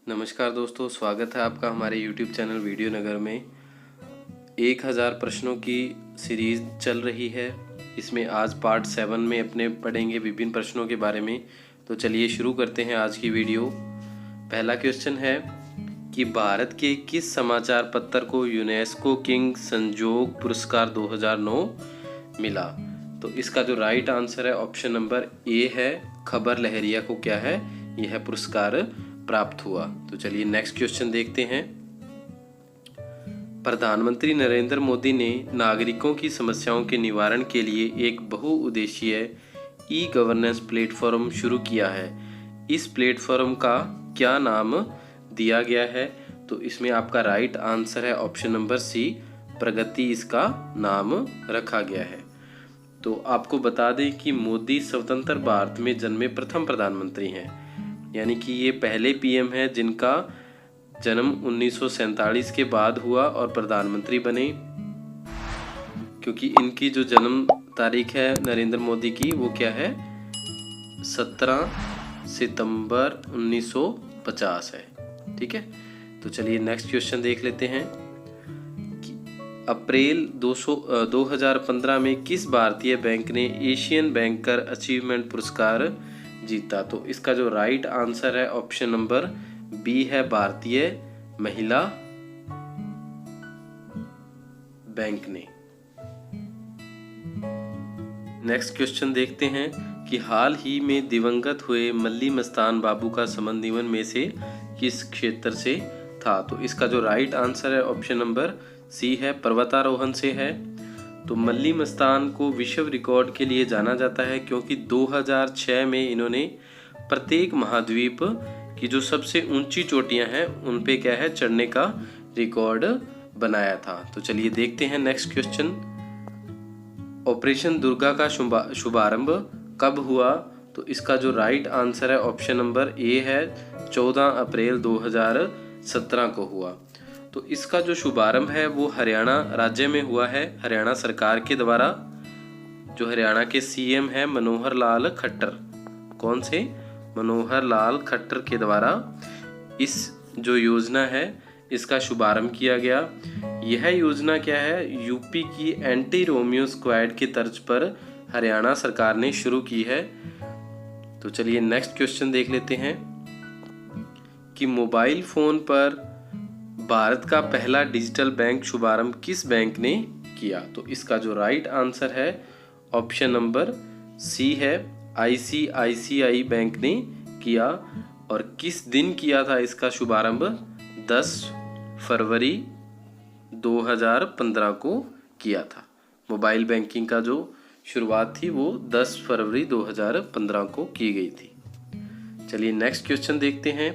नमस्कार दोस्तों, स्वागत है आपका हमारे YouTube चैनल वीडियो नगर में। 1000 प्रश्नों की सीरीज़ चल रही है। इसमें आज पार्ट 7 में अपने पढ़ेंगे विभिन्न प्रश्नों के बारे में। तो चलिए शुरू करते हैं आज की वीडियो। पहला क्वेश्चन है कि भारत के किस समाचार पत्र को यूनेस्को किंग संजोग पुरस्कार 2009 मिला? तो इसका जो राइट आंसर है ऑप्शन नंबर ए है, खबर लहरिया को क्या है, यह पुरस्कार प्राप्त हुआ। तो चलिए नेक्स्ट क्वेश्चन देखते हैं। प्रधानमंत्री नरेंद्र मोदी ने नागरिकों की समस्याओं के निवारण के लिए एक बहुउद्देशीय ई गवर्नेंस प्लेटफॉर्म शुरू किया है। इस प्लेटफॉर्म का क्या नाम दिया गया है? तो इसमें आपका राइट आंसर है ऑप्शन नंबर सी, प्रगति इसका नाम रखा गया है। तो आपको बता दें कि मोदी स्वतंत्र भारत में जन्मे प्रथम प्रधानमंत्री हैं, यानी कि ये पहले पीएम है जिनका जन्म 1947 के बाद हुआ और प्रधानमंत्री बने। क्योंकि इनकी जो जन्म तारीख है नरेंद्र मोदी की वो क्या है, 17 सितंबर 1950 है। ठीक है, तो चलिए नेक्स्ट क्वेश्चन देख लेते हैं कि अप्रैल 2015 में किस भारतीय बैंक ने एशियन बैंकर अचीवमेंट पुरस्कार जीता? तो इसका जो राइट आंसर है ऑप्शन नंबर बी है, भारतीय महिला बैंक ने। नेक्स्ट क्वेश्चन देखते हैं कि हाल ही में दिवंगत हुए मल्ली मस्तान बाबू का संबंध निम्न में से किस क्षेत्र से था? तो इसका जो राइट आंसर है ऑप्शन नंबर सी है, पर्वतारोहण से है। तो मल्ली मस्तान को विश्व रिकॉर्ड के लिए जाना जाता है क्योंकि 2006 में इन्होंने प्रत्येक महाद्वीप की जो सबसे ऊंची चोटियां हैं उन पे क्या है, चढ़ने का रिकॉर्ड बनाया था। तो चलिए देखते हैं नेक्स्ट क्वेश्चन। ऑपरेशन दुर्गा का शुभारंभ कब हुआ? तो इसका जो राइट आंसर है ऑप्शन नंबर ए है, 14 अप्रैल 2017 को हुआ। तो इसका जो शुभारंभ है वो हरियाणा राज्य में हुआ है, हरियाणा सरकार के द्वारा। जो हरियाणा के सीएम है मनोहर लाल खट्टर, कौन से, मनोहर लाल खट्टर के द्वारा इस जो योजना है इसका शुभारंभ किया गया। यह योजना क्या है, यूपी की एंटी रोमियो स्क्वाड की तर्ज पर हरियाणा सरकार ने शुरू की है। तो चलिए नेक्स्ट क्वेश्चन देख लेते हैं कि मोबाइल फोन पर भारत का पहला डिजिटल बैंक शुभारंभ किस बैंक ने किया? तो इसका जो राइट आंसर है ऑप्शन नंबर सी है, आईसीआईसीआई बैंक ने किया। और किस दिन किया था इसका शुभारंभ? 10 फरवरी 2015 को किया था। मोबाइल बैंकिंग का जो शुरुआत थी वो 10 फरवरी 2015 को की गई थी। चलिए नेक्स्ट क्वेश्चन देखते हैं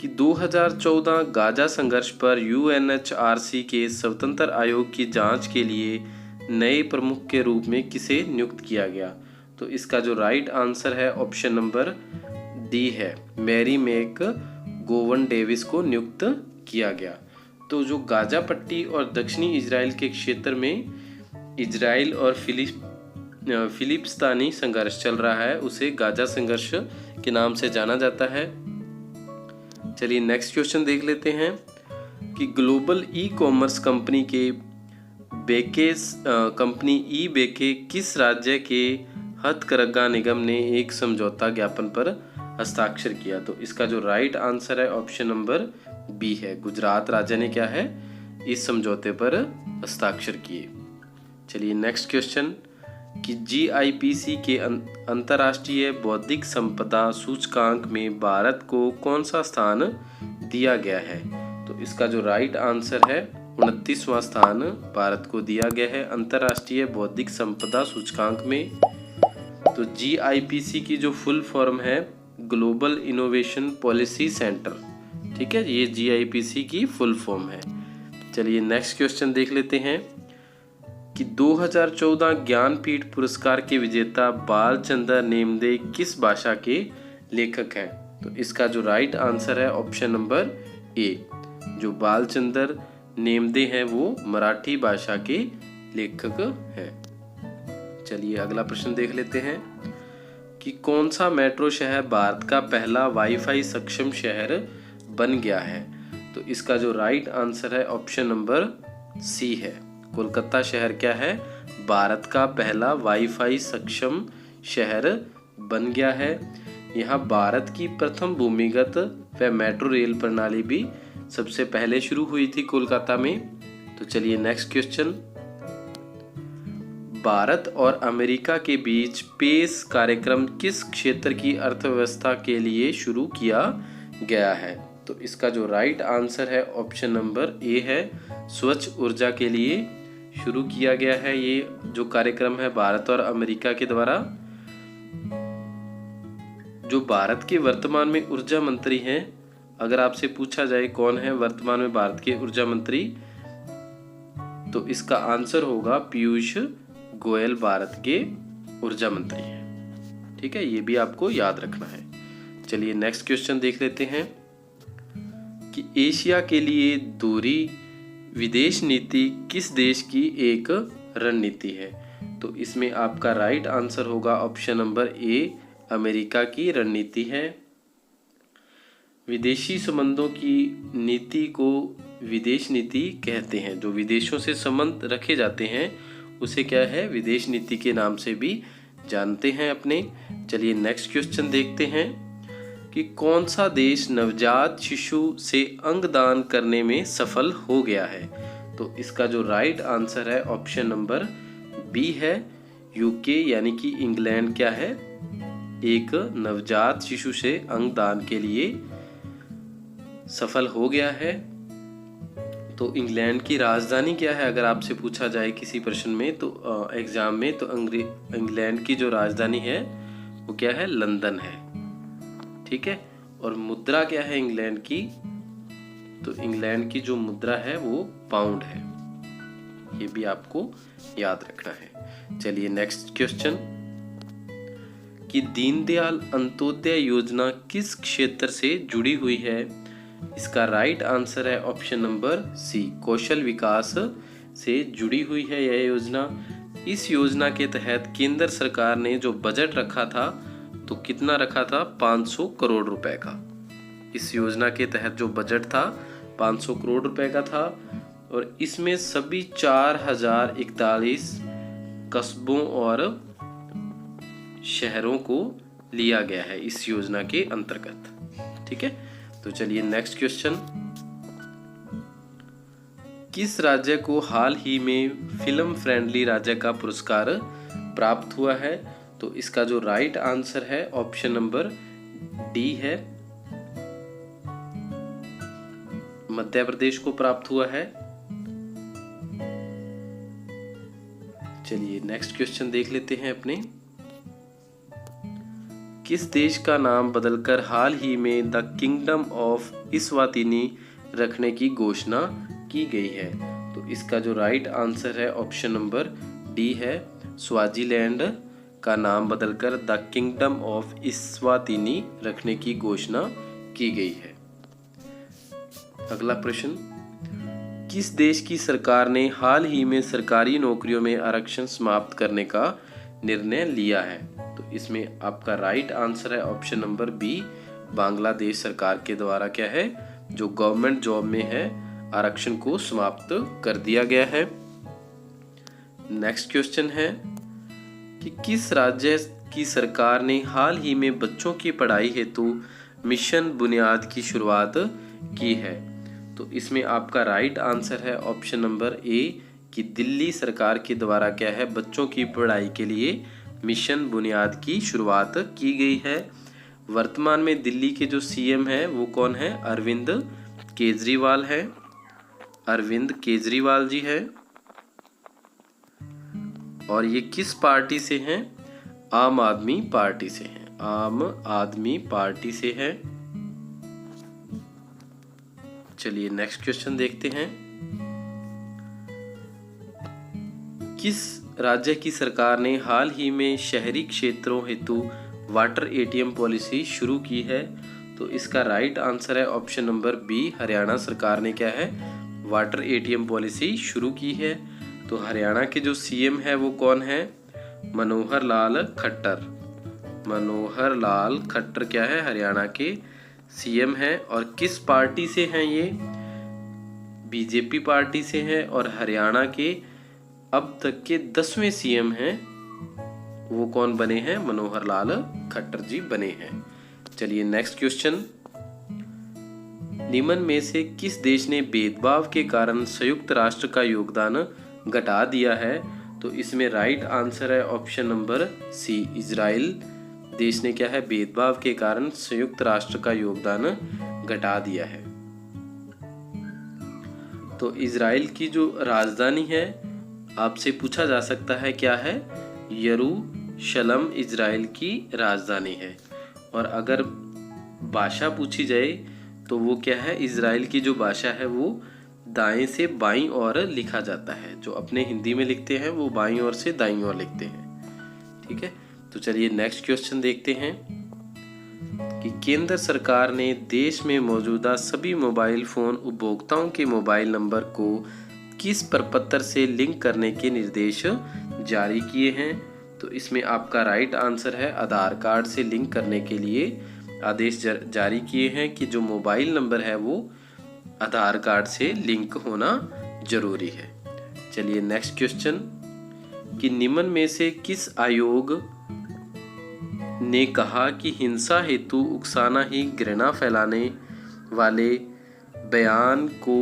कि 2014 गाजा संघर्ष पर यूएनएचआरसी के स्वतंत्र आयोग की जांच के लिए नए प्रमुख के रूप में किसे नियुक्त किया गया? तो इसका जो राइट आंसर है ऑप्शन नंबर डी है, मैरी मैक गोवन डेविस को नियुक्त किया गया। तो जो गाजा पट्टी और दक्षिणी इजराइल के क्षेत्र में इजराइल और फिलिस्तीनी संघर्ष चल रहा है उसे गाजा संघर्ष के नाम से जाना जाता है। चलिए नेक्स्ट क्वेश्चन देख लेते हैं कि ग्लोबल ई कॉमर्स कंपनी के कंपनी ई बेके किस राज्य के हथकरघा निगम ने एक समझौता ज्ञापन पर हस्ताक्षर किया? तो इसका जो राइट आंसर है ऑप्शन नंबर बी है, गुजरात राज्य ने क्या है, इस समझौते पर हस्ताक्षर किए। चलिए नेक्स्ट क्वेश्चन कि जीआईपीसी के अंतर्राष्ट्रीय बौद्धिक संपदा सूचकांक में भारत को कौन सा स्थान दिया गया है? तो इसका जो राइट आंसर है 29वां स्थान भारत को दिया गया है अंतर्राष्ट्रीय बौद्धिक संपदा सूचकांक में। तो जीआईपीसी की जो फुल फॉर्म है ग्लोबल इनोवेशन पॉलिसी सेंटर। ठीक है, ये जीआईपीसी की फुल फॉर्म है। चलिए नेक्स्ट क्वेश्चन देख लेते हैं कि 2014 ज्ञानपीठ पुरस्कार के विजेता बालचंद्र नेमदे किस भाषा के लेखक हैं? तो इसका जो राइट आंसर है ऑप्शन नंबर ए, जो बालचंद्र नेमदे हैं वो मराठी भाषा के लेखक हैं। चलिए अगला प्रश्न देख लेते हैं कि कौन सा मेट्रो शहर भारत का पहला वाईफाई सक्षम शहर बन गया है। तो इसका जो राइट आंसर है ऑप्शन नंबर सी है। कोलकाता शहर क्या है? भारत का पहला वाईफाई सक्षम शहर बन गया है। यहाँ भारत की प्रथम भूमिगत व मेट्रो रेल प्रणाली भी सबसे पहले शुरू हुई थी कोलकाता में। तो चलिए नेक्स्ट क्वेश्चन। भारत और अमेरिका के बीच पेस कार्यक्रम किस क्षेत्र की अर्थव्यवस्था के लिए शुरू किया गया है? तो इसका जो राइट आंसर है ऑप्शन नंबर ए है, स्वच्छ ऊर्जा के लिए शुरू किया गया है। ये जो कार्यक्रम है भारत और अमेरिका के द्वारा। जो भारत के वर्तमान में ऊर्जा मंत्री हैं, अगर आपसे पूछा जाए कौन है वर्तमान में भारत के ऊर्जा मंत्री, तो इसका आंसर होगा पीयूष गोयल भारत के ऊर्जा मंत्री हैं। ठीक है, ये भी आपको याद रखना है। चलिए नेक्स्ट क्वेश्चन देख लेते हैं कि एशिया के लिए दोहरी विदेश नीति किस देश की एक रणनीति है? तो इसमें आपका राइट आंसर होगा ऑप्शन नंबर ए, अमेरिका की रणनीति है। विदेशी संबंधों की नीति को विदेश नीति कहते हैं। जो विदेशों से संबंध रखे जाते हैं उसे क्या है? विदेश नीति के नाम से भी जानते हैं अपने। चलिए नेक्स्ट क्वेश्चन देखते हैं कि कौन सा देश नवजात शिशु से अंगदान करने में सफल हो गया है? तो इसका जो राइट आंसर है ऑप्शन नंबर बी है, यूके यानी कि इंग्लैंड क्या है? एक नवजात शिशु से अंगदान के लिए सफल हो गया है। तो इंग्लैंड की राजधानी क्या है? अगर आपसे पूछा जाए किसी प्रश्न में तो एग्जाम में, तो इंग्लैंड की जो राजधानी है वो क्या है? लंदन है। ठीक है, और मुद्रा क्या है इंग्लैंड की? तो इंग्लैंड की जो मुद्रा है वो पाउंड है। ये भी आपको याद रखना है। चलिए नेक्स्ट क्वेश्चन कि दीनदयाल अंत्योदय योजना किस क्षेत्र से जुड़ी हुई है? इसका राइट आंसर है ऑप्शन नंबर सी, कौशल विकास से जुड़ी हुई है यह योजना। इस योजना के तहत केंद्र सरकार ने जो बजट रखा था, तो कितना रखा था? 500 करोड़ रुपए का। इस योजना के तहत जो बजट था 500 करोड़ रुपए का था, और इसमें सभी 4041 कस्बों और शहरों को लिया गया है इस योजना के अंतर्गत। ठीक है, तो चलिए नेक्स्ट क्वेश्चन। किस राज्य को हाल ही में फिल्म फ्रेंडली राज्य का पुरस्कार प्राप्त हुआ है? तो इसका जो राइट आंसर है ऑप्शन नंबर डी है, मध्य प्रदेश को प्राप्त हुआ है। चलिए नेक्स्ट क्वेश्चन देख लेते हैं अपने। किस देश का नाम बदलकर हाल ही में द किंगडम ऑफ इस्वातिनी रखने की घोषणा की गई है? तो इसका जो राइट आंसर है ऑप्शन नंबर डी है, स्वाजीलैंड का नाम बदलकर द किंगडम ऑफ इस्वातिनी रखने की घोषणा की गई है। अगला प्रश्न, किस देश की सरकार ने हाल ही में सरकारी नौकरियों में आरक्षण समाप्त करने का निर्णय लिया है? तो इसमें आपका राइट आंसर है ऑप्शन नंबर बी, बांग्लादेश सरकार के द्वारा क्या है? जो गवर्नमेंट जॉब में है आरक्षण को समाप्त कर दिया गया है। नेक्स्ट क्वेश्चन है कि किस राज्य की सरकार ने हाल ही में बच्चों की पढ़ाई हेतु मिशन बुनियाद की शुरुआत की है? तो इसमें आपका राइट आंसर है ऑप्शन नंबर ए कि दिल्ली सरकार के द्वारा क्या है? बच्चों की पढ़ाई के लिए मिशन बुनियाद की शुरुआत की गई है। वर्तमान में दिल्ली के जो सीएम है वो कौन है? अरविंद केजरीवाल है, अरविंद केजरीवाल जी है। और ये किस पार्टी से हैं? आम आदमी पार्टी से हैं, आम आदमी पार्टी से है। चलिए नेक्स्ट क्वेश्चन देखते हैं। किस राज्य की सरकार ने हाल ही में शहरी क्षेत्रों हेतु वाटर एटीएम पॉलिसी शुरू की है? तो इसका राइट आंसर है ऑप्शन नंबर बी, हरियाणा सरकार ने क्या है? वाटर एटीएम पॉलिसी शुरू की है। तो हरियाणा के जो सीएम है वो कौन है? मनोहर लाल खट्टर। मनोहर लाल खट्टर क्या है? हरियाणा के सीएम हैं और किस पार्टी से हैं ये? बीजेपी पार्टी से हैं और हरियाणा के अब तक के 10वें सीएम हैं। वो कौन बने हैं? मनोहर लाल खट्टर जी बने हैं। चलिए नेक्स्ट क्वेश्चन, निम्न में से किस देश ने भेदभाव के कारण संयुक्त राष्ट्र का योगदान घटा दिया है? तो इसमें राइट आंसर है ऑप्शन नंबर सी, इजराइल देश ने क्या है, भेदभाव के कारण संयुक्त राष्ट्र का योगदान घटा दिया है। तो इजराइल की जो राजधानी है, आपसे पूछा जा सकता है क्या है? यरूशलम इजराइल की राजधानी है। और अगर भाषा पूछी जाए तो वो क्या है? इजराइल की जो भाषा है वो दाएं से बाईं ओर लिखा जाता है। जो अपने हिंदी में लिखते हैं वो बाईं ओर से दाईं ओर लिखते हैं। ठीक है, तो चलिए नेक्स्ट क्वेश्चन देखते हैं कि केंद्र सरकार ने देश में मौजूदा सभी मोबाइल फोन उपभोक्ताओं के मोबाइल नंबर को किस प्रपत्र से लिंक करने के निर्देश जारी किए हैं? तो इसमें आपका राइट आंसर है आधार कार्ड से लिंक करने के लिए आदेश जारी किए हैं कि जो मोबाइल नंबर है वो आधार कार्ड से लिंक होना जरूरी है। चलिए नेक्स्ट क्वेश्चन कि निम्न में से किस आयोग ने कहा कि हिंसा हेतु उकसाना ही घृणा फैलाने वाले बयान को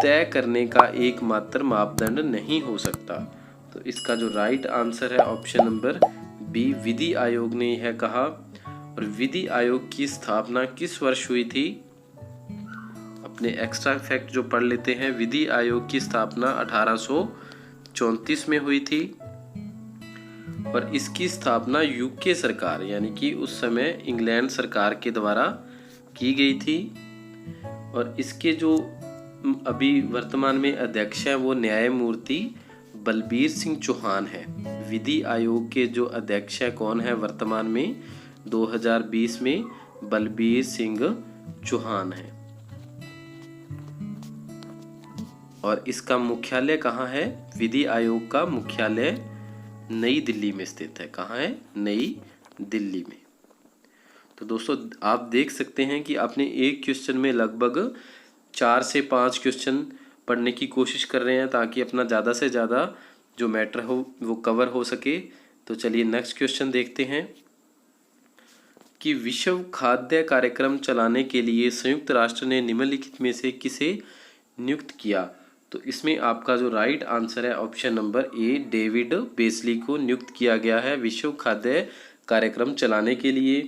तय करने का एकमात्र मापदंड नहीं हो सकता? तो इसका जो राइट आंसर है ऑप्शन नंबर बी, विधि आयोग ने यह कहा। और विधि आयोग की स्थापना किस वर्ष हुई थी? अपने एक्स्ट्रा फैक्ट जो पढ़ लेते हैं। विधि आयोग की स्थापना 1834 में हुई थी और इसकी स्थापना यूके सरकार यानी कि उस समय इंग्लैंड सरकार के द्वारा की गई थी। और इसके जो अभी वर्तमान में अध्यक्ष हैं वो न्यायमूर्ति बलबीर सिंह चौहान है। विधि आयोग के जो अध्यक्ष है कौन है वर्तमान में? 2020 में बलबीर सिंह चौहान है। और इसका मुख्यालय कहाँ है? विधि आयोग का मुख्यालय नई दिल्ली में स्थित है। कहाँ है? नई दिल्ली में। तो दोस्तों आप देख सकते हैं कि आपने एक क्वेश्चन में लगभग 4 से 5 क्वेश्चन पढ़ने की कोशिश कर रहे हैं ताकि अपना ज़्यादा से ज़्यादा जो मैटर हो वो कवर हो सके। तो चलिए नेक्स्ट क्वेश्चन देखते हैं कि विश्व खाद्य कार्यक्रम चलाने के लिए संयुक्त राष्ट्र ने निम्नलिखित में से किसे नियुक्त किया? तो इसमें आपका जो राइट आंसर है ऑप्शन नंबर ए, डेविड बेसली को नियुक्त किया गया है विश्व खाद्य कार्यक्रम चलाने के लिए।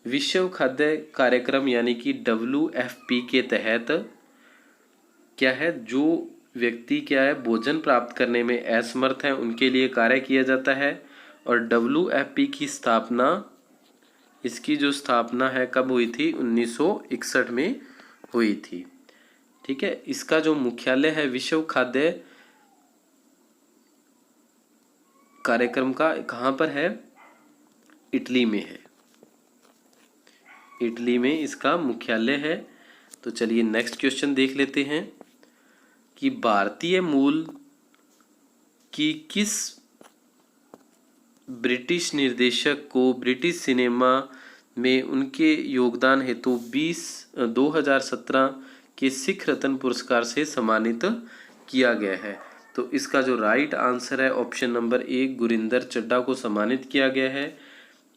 विश्व खाद्य कार्यक्रम यानी कि WFP के तहत क्या है, जो व्यक्ति क्या है भोजन प्राप्त करने में असमर्थ है उनके लिए कार्य किया जाता है। और WFP की स्थापना, इसकी जो स्थापना है कब हुई थी? 1961 में हुई थी। ठीक है, इसका जो मुख्यालय है विश्व खाद्य कार्यक्रम का कहाँ पर है? इटली में है। इटली में इसका मुख्यालय है। तो चलिए नेक्स्ट क्वेश्चन देख लेते हैं कि भारतीय मूल की किस ब्रिटिश निर्देशक को ब्रिटिश सिनेमा में उनके योगदान हेतु 2017 के सिख रत्न पुरस्कार से सम्मानित किया गया है? तो इसका जो राइट आंसर है option number A, Gurinder Chadha को सम्मानित किया गया है।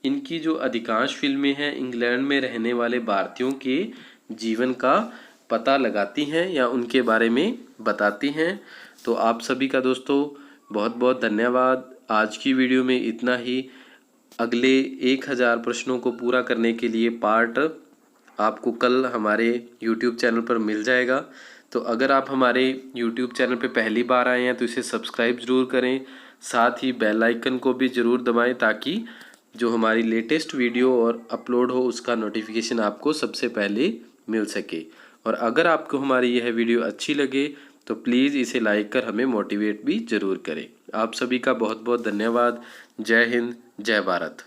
इनकी जो अधिकांश फिल्में हैं इंग्लैंड में रहने वाले भारतीयों के जीवन का पता लगाती हैं या उनके बारे में बताती हैं। तो आप सभी का दोस्तों बहुत बहुत धन्यवाद। आज की वीडियो में इतना ही। अगले 1000 प्रश्नों को पूरा करने के लिए पार्ट आपको कल हमारे YouTube चैनल पर मिल जाएगा। तो अगर आप हमारे YouTube चैनल पर पहली बार आए हैं तो इसे सब्सक्राइब ज़रूर करें, साथ ही बेल आइकन को भी ज़रूर दबाएं ताकि जो हमारी लेटेस्ट वीडियो और अपलोड हो उसका नोटिफिकेशन आपको सबसे पहले मिल सके। और अगर आपको हमारी यह वीडियो अच्छी लगे तो प्लीज़ इसे लाइक कर हमें मोटिवेट भी ज़रूर करें। आप सभी का बहुत बहुत धन्यवाद। जय हिंद, जय भारत।